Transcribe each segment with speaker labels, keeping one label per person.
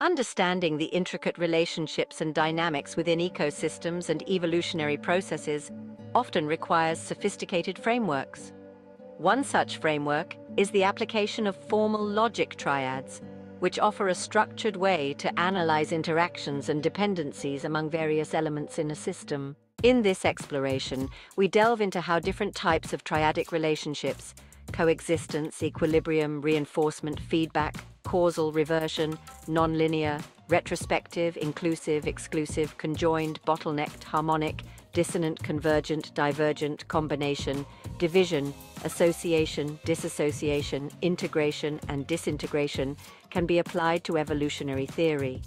Speaker 1: Understanding the intricate relationships and dynamics within ecosystems and evolutionary processes often requires sophisticated frameworks. One such framework is the application of formal logic triads, which offer a structured way to analyze interactions and dependencies among various elements in a system. In this exploration, we delve into how different types of triadic relationships, coexistence, equilibrium, reinforcement, feedback, causal, reversion, nonlinear, retrospective, inclusive, exclusive, conjoined, bottlenecked, harmonic, dissonant, convergent, divergent, combination, division, association, disassociation, integration, and disintegration can be applied to evolutionary theory.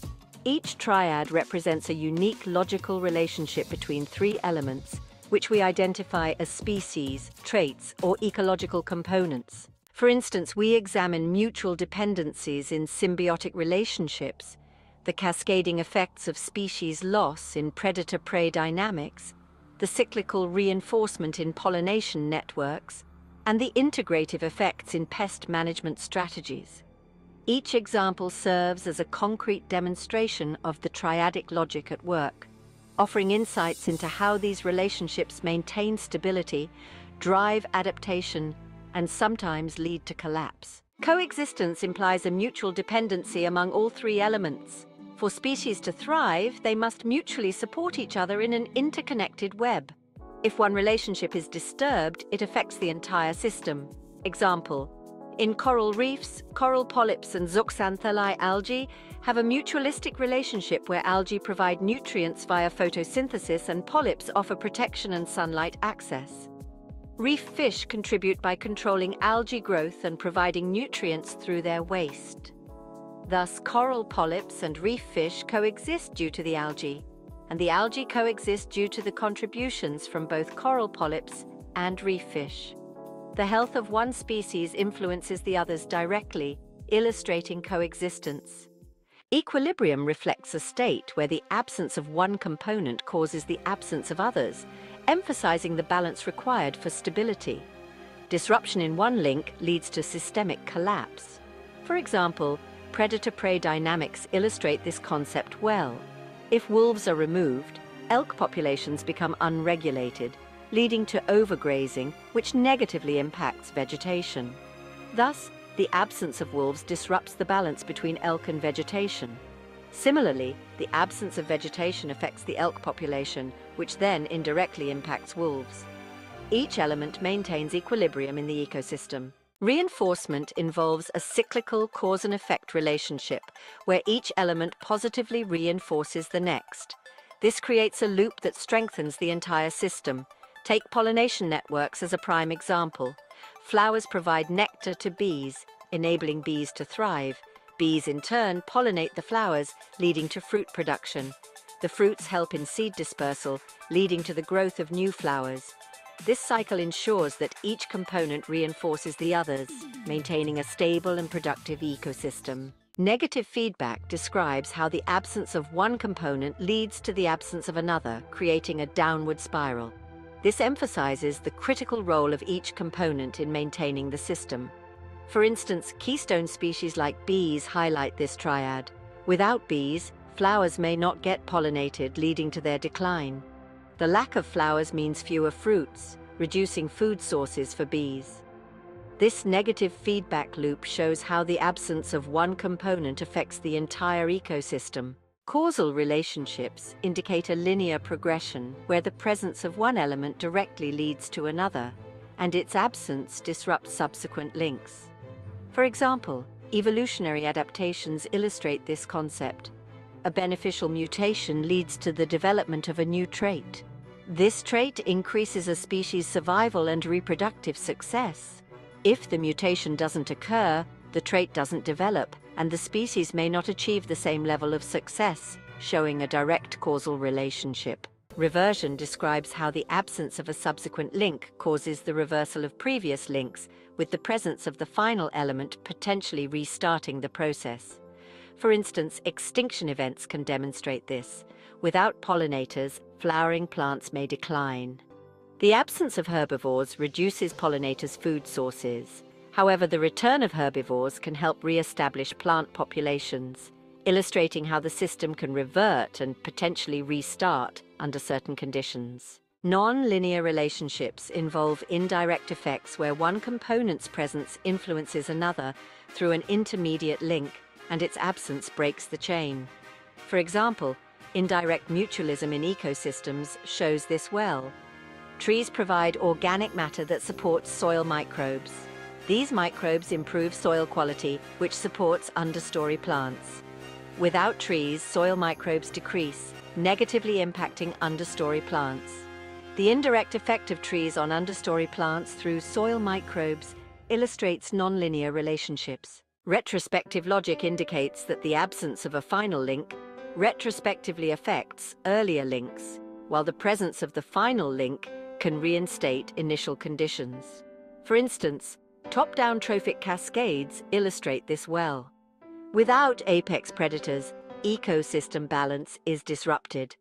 Speaker 1: Each triad represents a unique logical relationship between three elements, which we identify as species, traits, or ecological components. For instance, we examine mutual dependencies in symbiotic relationships, the cascading effects of species loss in predator-prey dynamics, the cyclical reinforcement in pollination networks, and the integrative effects in pest management strategies. Each example serves as a concrete demonstration of the triadic logic at work, offering insights into how these relationships maintain stability, drive adaptation, and sometimes lead to collapse. Coexistence implies a mutual dependency among all three elements. For species to thrive, they must mutually support each other in an interconnected web. If one relationship is disturbed, it affects the entire system. Example: in coral reefs, coral polyps and zooxanthellae algae have a mutualistic relationship where algae provide nutrients via photosynthesis and polyps offer protection and sunlight access. Reef fish contribute by controlling algae growth and providing nutrients through their waste. Thus, coral polyps and reef fish coexist due to the algae, and the algae coexist due to the contributions from both coral polyps and reef fish. The health of one species influences the others directly, illustrating coexistence. Equilibrium reflects a state where the absence of one component causes the absence of others, emphasizing the balance required for stability. Disruption in one link leads to systemic collapse. For example, predator-prey dynamics illustrate this concept well. If wolves are removed, elk populations become unregulated, leading to overgrazing, which negatively impacts vegetation. Thus, the absence of wolves disrupts the balance between elk and vegetation. Similarly, the absence of vegetation affects the elk population, which then indirectly impacts wolves. Each element maintains equilibrium in the ecosystem. Reinforcement involves a cyclical cause and effect relationship, where each element positively reinforces the next. This creates a loop that strengthens the entire system. Take pollination networks as a prime example. Flowers provide nectar to bees, enabling bees to thrive. Bees in turn pollinate the flowers, leading to fruit production. The fruits help in seed dispersal, leading to the growth of new flowers. This cycle ensures that each component reinforces the others, maintaining a stable and productive ecosystem. Negative feedback describes how the absence of one component leads to the absence of another, creating a downward spiral. This emphasizes the critical role of each component in maintaining the system. For instance, keystone species like bees highlight this triad. Without bees, flowers may not get pollinated, leading to their decline. The lack of flowers means fewer fruits, reducing food sources for bees. This negative feedback loop shows how the absence of one component affects the entire ecosystem. Causal relationships indicate a linear progression where the presence of one element directly leads to another, and its absence disrupts subsequent links. For example, evolutionary adaptations illustrate this concept. A beneficial mutation leads to the development of a new trait. This trait increases a species' survival and reproductive success. If the mutation doesn't occur, the trait doesn't develop, and the species may not achieve the same level of success, showing a direct causal relationship. Reversion describes how the absence of a subsequent link causes the reversal of previous links, with the presence of the final element potentially restarting the process. For instance, extinction events can demonstrate this. Without pollinators, flowering plants may decline. The absence of herbivores reduces pollinators' food sources. However, the return of herbivores can help re-establish plant populations. illustrating how the system can revert and potentially restart under certain conditions. Non-linear relationships involve indirect effects where one component's presence influences another through an intermediate link, and its absence breaks the chain. For example, indirect mutualism in ecosystems shows this well. Trees provide organic matter that supports soil microbes. These microbes improve soil quality, which supports understory plants. Without trees, soil microbes decrease, negatively impacting understory plants. The indirect effect of trees on understory plants through soil microbes illustrates nonlinear relationships. Retrospective logic indicates that the absence of a final link retrospectively affects earlier links, while the presence of the final link can reinstate initial conditions. For instance, top-down trophic cascades illustrate this well. Without apex predators, ecosystem balance is disrupted.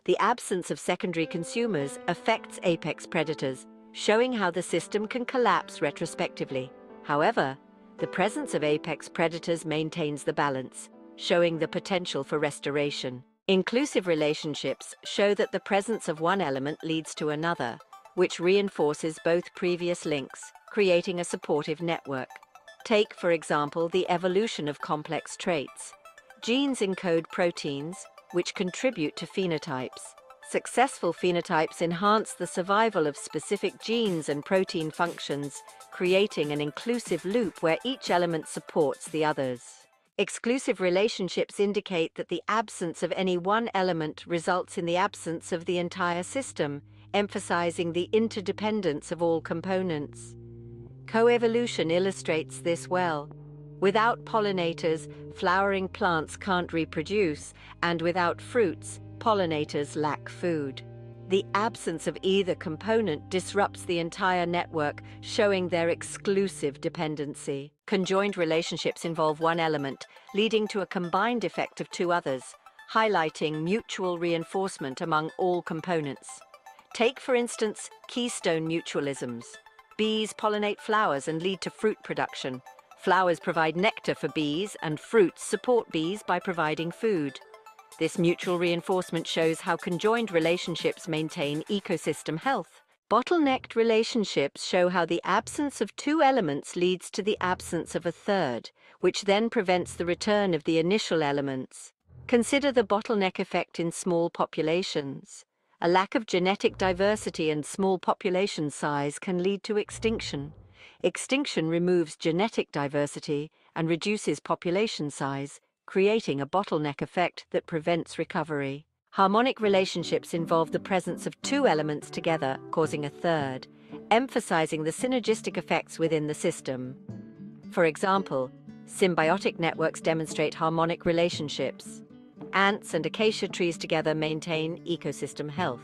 Speaker 1: The absence of secondary consumers affects apex predators, showing how the system can collapse retrospectively. However, the presence of apex predators maintains the balance, showing the potential for restoration. Inclusive relationships show that the presence of one element leads to another, which reinforces both previous links, creating a supportive network. Take, for example, the evolution of complex traits. Genes encode proteins, which contribute to phenotypes. Successful phenotypes enhance the survival of specific genes and protein functions, creating an inclusive loop where each element supports the others. Exclusive relationships indicate that the absence of any one element results in the absence of the entire system, emphasizing the interdependence of all components. Coevolution illustrates this well. Without pollinators, flowering plants can't reproduce, and without fruits, pollinators lack food. The absence of either component disrupts the entire network, showing their exclusive dependency. Conjoined relationships involve one element, leading to a combined effect of two others, highlighting mutual reinforcement among all components. Take, for instance, keystone mutualisms. Bees pollinate flowers and lead to fruit production. Flowers provide nectar for bees, and fruits support bees by providing food. This mutual reinforcement shows how conjoined relationships maintain ecosystem health. Bottlenecked relationships show how the absence of two elements leads to the absence of a third, which then prevents the return of the initial elements. Consider the bottleneck effect in small populations. A lack of genetic diversity and small population size can lead to extinction. Extinction removes genetic diversity and reduces population size, creating a bottleneck effect that prevents recovery. Harmonic relationships involve the presence of two elements together, causing a third, emphasizing the synergistic effects within the system. For example, symbiotic networks demonstrate harmonic relationships. Ants and acacia trees together maintain ecosystem health.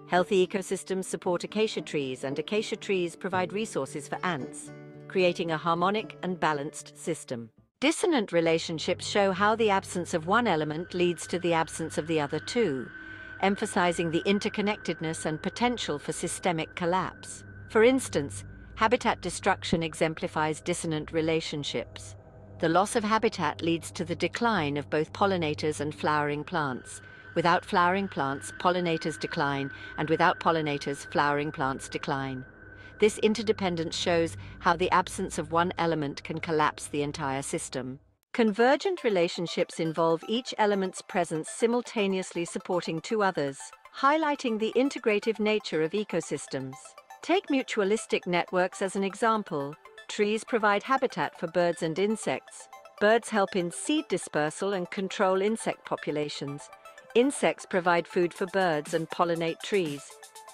Speaker 1: Healthy ecosystems support acacia trees, and acacia trees provide resources for ants, creating a harmonic and balanced system. Dissonant relationships show how the absence of one element leads to the absence of the other two, emphasizing the interconnectedness and potential for systemic collapse. For instance, habitat destruction exemplifies dissonant relationships. The loss of habitat leads to the decline of both pollinators and flowering plants. Without flowering plants, pollinators decline, and without pollinators, flowering plants decline. This interdependence shows how the absence of one element can collapse the entire system. Convergent relationships involve each element's presence simultaneously supporting two others, highlighting the integrative nature of ecosystems. Take mutualistic networks as an example. Trees provide habitat for birds and insects. Birds help in seed dispersal and control insect populations. Insects provide food for birds and pollinate trees.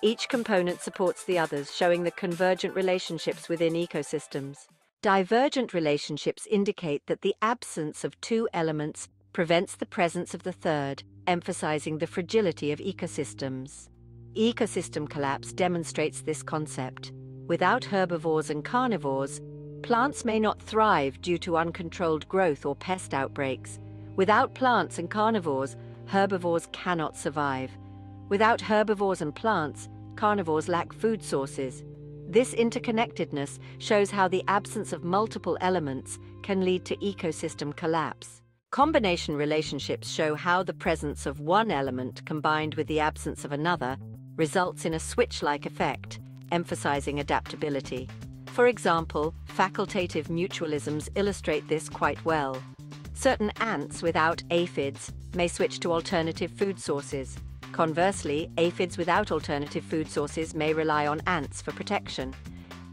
Speaker 1: Each component supports the others, showing the convergent relationships within ecosystems. Divergent relationships indicate that the absence of two elements prevents the presence of the third, emphasizing the fragility of ecosystems. Ecosystem collapse demonstrates this concept. Without herbivores and carnivores, plants may not thrive due to uncontrolled growth or pest outbreaks. Without plants and carnivores, herbivores cannot survive. Without herbivores and plants, carnivores lack food sources. This interconnectedness shows how the absence of multiple elements can lead to ecosystem collapse. Combination relationships show how the presence of one element combined with the absence of another results in a switch-like effect, emphasizing adaptability. For example, facultative mutualisms illustrate this quite well. Certain ants without aphids may switch to alternative food sources. Conversely, aphids without alternative food sources may rely on ants for protection.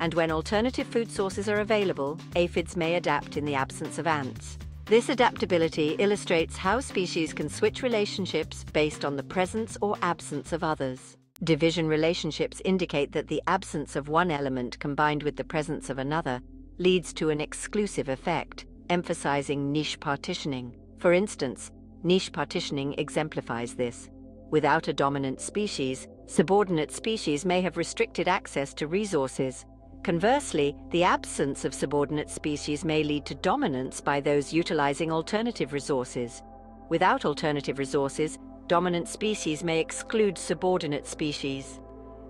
Speaker 1: And when alternative food sources are available, aphids may adapt in the absence of ants. This adaptability illustrates how species can switch relationships based on the presence or absence of others. Division relationships indicate that the absence of one element combined with the presence of another leads to an exclusive effect, emphasizing niche partitioning. For instance, niche partitioning exemplifies this. Without a dominant species, subordinate species may have restricted access to resources. Conversely, the absence of subordinate species may lead to dominance by those utilizing alternative resources. Without alternative resources, dominant species may exclude subordinate species.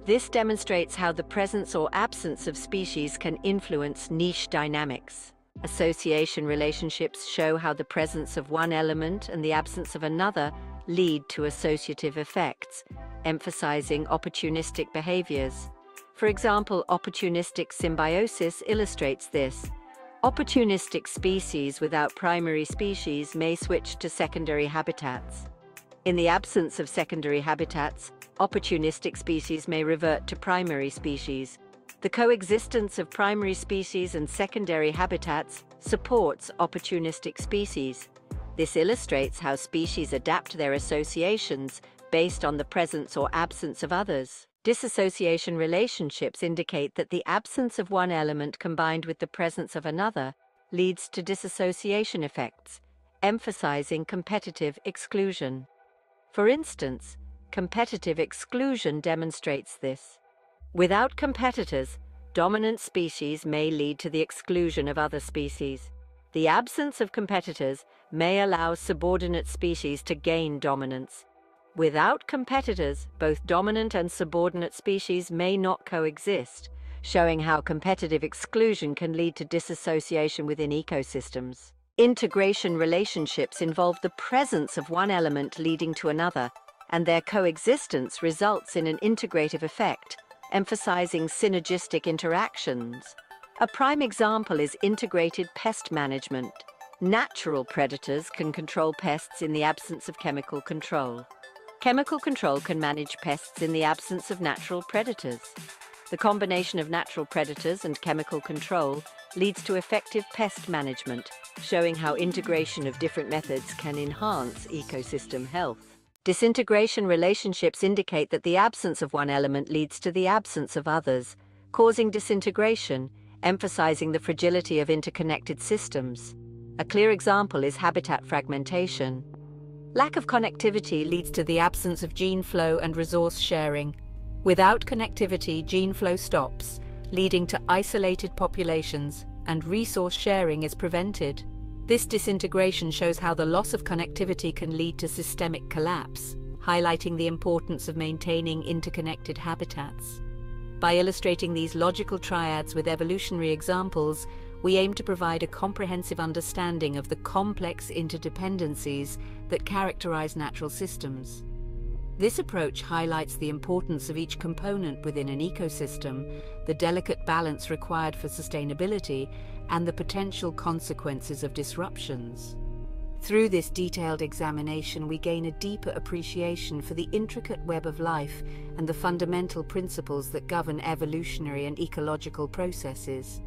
Speaker 1: This demonstrates how the presence or absence of species can influence niche dynamics. Association relationships show how the presence of one element and the absence of another lead to associative effects, emphasizing opportunistic behaviors. For example, opportunistic symbiosis illustrates this. Opportunistic species without primary species may switch to secondary habitats. In the absence of secondary habitats, opportunistic species may revert to primary species. The coexistence of primary species and secondary habitats supports opportunistic species. This illustrates how species adapt their associations based on the presence or absence of others. Dissociation relationships indicate that the absence of one element combined with the presence of another leads to dissociation effects, emphasizing competitive exclusion. For instance, competitive exclusion demonstrates this. Without competitors, dominant species may lead to the exclusion of other species. The absence of competitors may allow subordinate species to gain dominance. Without competitors, both dominant and subordinate species may not coexist, showing how competitive exclusion can lead to disassociation within ecosystems. Integration relationships involve the presence of one element leading to another, and their coexistence results in an integrative effect, emphasizing synergistic interactions. A prime example is integrated pest management. Natural predators can control pests in the absence of chemical control. Chemical control can manage pests in the absence of natural predators. The combination of natural predators and chemical control leads to effective pest management, showing how integration of different methods can enhance ecosystem health. Disintegration relationships indicate that the absence of one element leads to the absence of others, causing disintegration, emphasizing the fragility of interconnected systems. A clear example is habitat fragmentation. Lack of connectivity leads to the absence of gene flow and resource sharing. Without connectivity, gene flow stops, leading to isolated populations, and resource sharing is prevented. This disintegration shows how the loss of connectivity can lead to systemic collapse, highlighting the importance of maintaining interconnected habitats. By illustrating these logical triads with evolutionary examples, we aim to provide a comprehensive understanding of the complex interdependencies that characterize natural systems. This approach highlights the importance of each component within an ecosystem, the delicate balance required for sustainability, and the potential consequences of disruptions. Through this detailed examination, we gain a deeper appreciation for the intricate web of life and the fundamental principles that govern evolutionary and ecological processes.